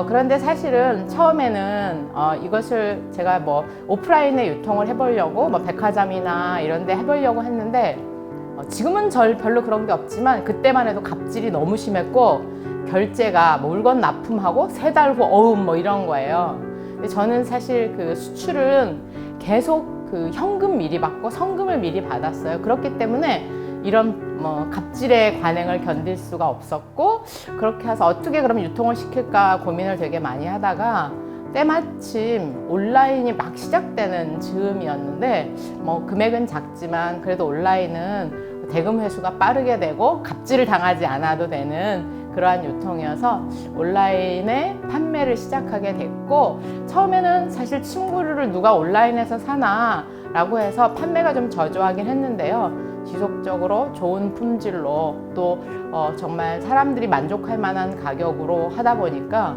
그런데 사실은 처음에는 이것을 제가 뭐 오프라인에 유통을 해보려고 뭐 백화점이나 이런 데 해보려고 했는데 지금은 별로 그런 게 없지만 그때만 해도 갑질이 너무 심했고 결제가 뭐 물건 납품하고 3달 후 어음 뭐 이런 거예요. 근데 저는 사실 그 수출은 계속 그 현금 미리 받고 성금을 미리 받았어요. 그렇기 때문에 이런 뭐 갑질의 관행을 견딜 수가 없었고, 그렇게 해서 어떻게 그럼 유통을 시킬까 고민을 되게 많이 하다가 때마침 온라인이 막 시작되는 즈음이었는데, 뭐 금액은 작지만 그래도 온라인은 대금 회수가 빠르게 되고 갑질을 당하지 않아도 되는 그러한 유통이어서 온라인에 판매를 시작하게 됐고, 처음에는 사실 침구류를 누가 온라인에서 사나 라고 해서 판매가 좀 저조하긴 했는데요, 지속적으로 좋은 품질로 또 정말 사람들이 만족할 만한 가격으로 하다 보니까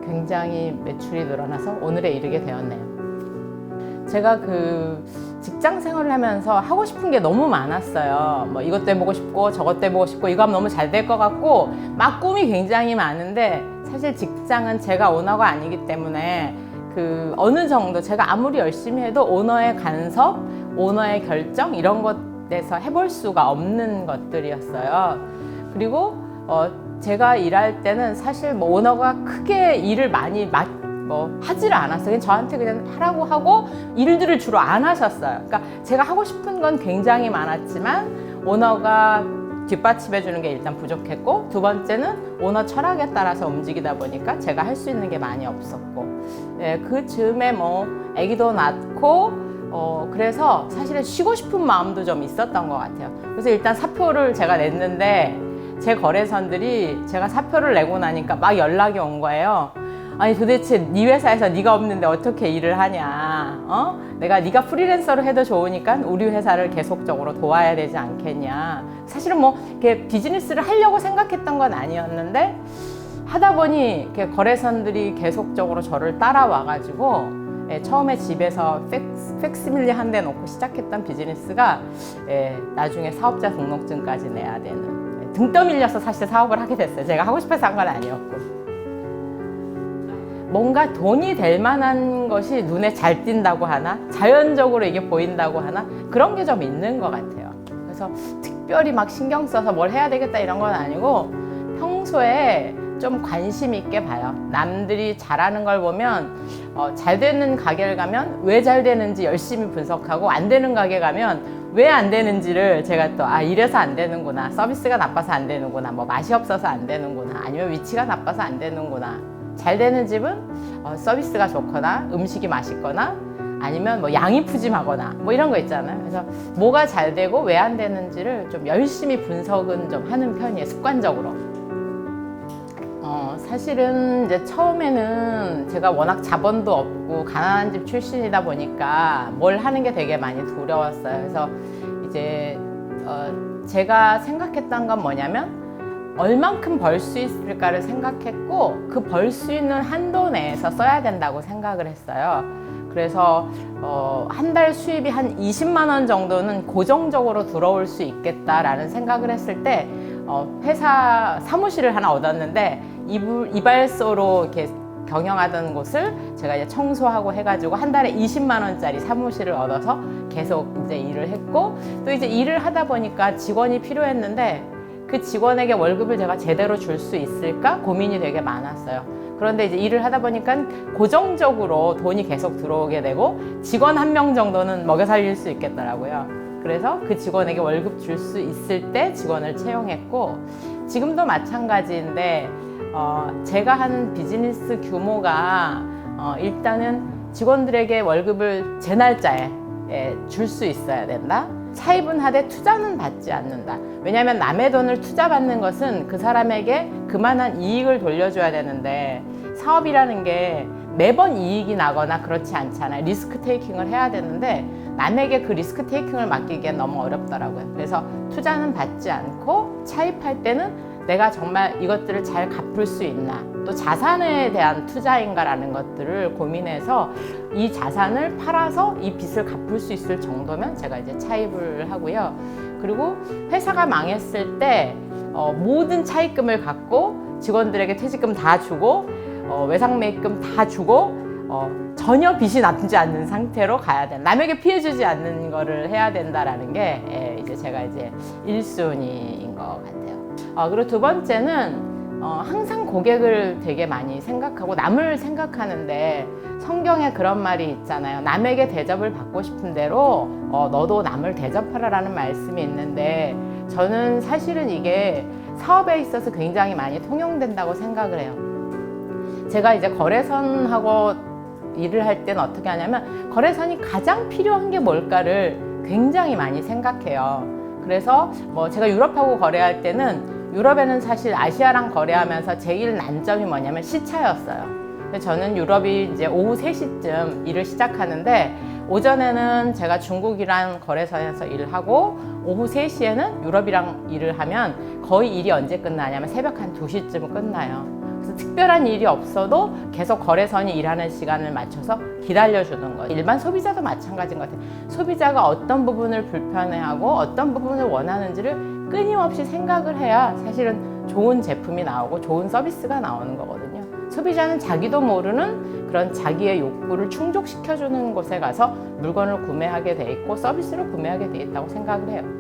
굉장히 매출이 늘어나서 오늘에 이르게 되었네요. 제가 그 직장 생활을 하면서 하고 싶은 게 너무 많았어요. 뭐 이것도 해보고 싶고 저것도 해보고 싶고 이거 하면 너무 잘 될 것 같고 막 꿈이 굉장히 많은데, 사실 직장은 제가 오너가 아니기 때문에 그 어느 정도 제가 아무리 열심히 해도 오너의 간섭, 오너의 결정 이런 것에서 해볼 수가 없는 것들이었어요. 그리고 제가 일할 때는 사실 뭐 오너가 크게 일을 많이 하지를 않았어요. 그냥 저한테 그냥 하라고 하고 일들을 주로 안 하셨어요. 그러니까 제가 하고 싶은 건 굉장히 많았지만 오너가 뒷받침해 주는 게 일단 부족했고, 두 번째는 오너 철학에 따라서 움직이다 보니까 제가 할 수 있는 게 많이 없었고, 그 즈음에 뭐 아기도 낳고 그래서 사실은 쉬고 싶은 마음도 좀 있었던 것 같아요. 그래서 일단 사표를 제가 냈는데 제 거래선들이 제가 사표를 내고 나니까 막 연락이 온 거예요. 아니 도대체 네 회사에서 네가 없는데 어떻게 일을 하냐, 네가 프리랜서로 해도 좋으니까 우리 회사를 계속적으로 도와야 되지 않겠냐. 사실은 뭐 이렇게 비즈니스를 하려고 생각했던 건 아니었는데 하다 보니 이렇게 거래선들이 계속적으로 저를 따라와 가지고 처음에 집에서 팩스밀리 한 대 놓고 시작했던 비즈니스가 나중에 사업자 등록증까지 내야 되는, 등 떠밀려서 사실 사업을 하게 됐어요. 제가 하고 싶어서 한 건 아니었고, 뭔가 돈이 될 만한 것이 눈에 잘 띈다고 하나, 자연적으로 이게 보인다고 하나, 그런 게 좀 있는 것 같아요. 그래서 특별히 막 신경 써서 뭘 해야 되겠다 이런 건 아니고 평소에 좀 관심 있게 봐요. 남들이 잘하는 걸 보면 잘 되는 가게를 가면 왜 잘 되는지 열심히 분석하고, 안 되는 가게 가면 왜 안 되는지를 제가 또 이래서 안 되는구나, 서비스가 나빠서 안 되는구나, 뭐 맛이 없어서 안 되는구나, 아니면 위치가 나빠서 안 되는구나. 잘 되는 집은 서비스가 좋거나 음식이 맛있거나 아니면 뭐 양이 푸짐하거나 뭐 이런 거 있잖아요. 그래서 뭐가 잘 되고 왜 안 되는지를 좀 열심히 분석은 좀 하는 편이에요, 습관적으로. 사실은 이제 처음에는 제가 워낙 자본도 없고 가난한 집 출신이다 보니까 뭘 하는 게 되게 많이 두려웠어요. 그래서 이제 제가 생각했던 건 뭐냐면 얼만큼 벌 수 있을까를 생각했고, 그 벌 수 있는 한도 내에서 써야 된다고 생각을 했어요. 그래서 한 달 수입이 한 20만 원 정도는 고정적으로 들어올 수 있겠다라는 생각을 했을 때 회사 사무실을 하나 얻었는데 이발소로 이렇게 경영하던 곳을 제가 이제 청소하고 해가지고 한 달에 20만 원짜리 사무실을 얻어서 계속 이제 일을 했고, 또 이제 일을 하다 보니까 직원이 필요했는데 그 직원에게 월급을 제가 제대로 줄 수 있을까 고민이 되게 많았어요. 그런데 이제 일을 하다 보니까 고정적으로 돈이 계속 들어오게 되고 직원 1명 정도는 먹여 살릴 수 있겠더라고요. 그래서 그 직원에게 월급 줄 수 있을 때 직원을 채용했고, 지금도 마찬가지인데 제가 하는 비즈니스 규모가 일단은 직원들에게 월급을 제 날짜에 줄 수 있어야 된다. 차입은 하되 투자는 받지 않는다. 왜냐하면 남의 돈을 투자받는 것은 그 사람에게 그만한 이익을 돌려줘야 되는데, 사업이라는 게 매번 이익이 나거나 그렇지 않잖아요. 리스크 테이킹을 해야 되는데 남에게 그 리스크 테이킹을 맡기기엔 너무 어렵더라고요. 그래서 투자는 받지 않고 차입할 때는 내가 정말 이것들을 잘 갚을 수 있나, 또 자산에 대한 투자인가라는 것들을 고민해서 이 자산을 팔아서 이 빚을 갚을 수 있을 정도면 제가 이제 차입을 하고요. 그리고 회사가 망했을 때 모든 차입금을 갖고 직원들에게 퇴직금 다 주고 외상 매입금 다 주고 전혀 빚이 남지 않는 상태로 가야 된다. 남에게 피해 주지 않는 거를 해야 된다라는 게 이제 제가 이제 1순위인 것 같아요. 그리고 두 번째는 항상 고객을 되게 많이 생각하고 남을 생각하는데 성경에 그런 말이 있잖아요. 남에게 대접을 받고 싶은 대로 너도 남을 대접하라라는 말씀이 있는데 저는 사실은 이게 사업에 있어서 굉장히 많이 통용된다고 생각을 해요. 제가 이제 거래선하고 일을 할 때는 어떻게 하냐면 거래선이 가장 필요한 게 뭘까를 굉장히 많이 생각해요. 그래서 제가 유럽하고 거래할 때는 유럽에는 사실 아시아랑 거래하면서 제일 난점이 뭐냐면 시차였어요. 저는 유럽이 이제 오후 3시쯤 일을 시작하는데 오전에는 제가 중국이랑 거래선에서 일을 하고 오후 3시에는 유럽이랑 일을 하면 거의 일이 언제 끝나냐면 새벽 한 2시쯤 끝나요. 그래서 특별한 일이 없어도 계속 거래선이 일하는 시간을 맞춰서 기다려주는 거예요. 일반 소비자도 마찬가지인 것 같아요. 소비자가 어떤 부분을 불편해하고 어떤 부분을 원하는지를 끊임없이 생각을 해야 사실은 좋은 제품이 나오고 좋은 서비스가 나오는 거거든요. 소비자는 자기도 모르는 그런 자기의 욕구를 충족시켜주는 곳에 가서 물건을 구매하게 돼 있고 서비스를 구매하게 돼 있다고 생각을 해요.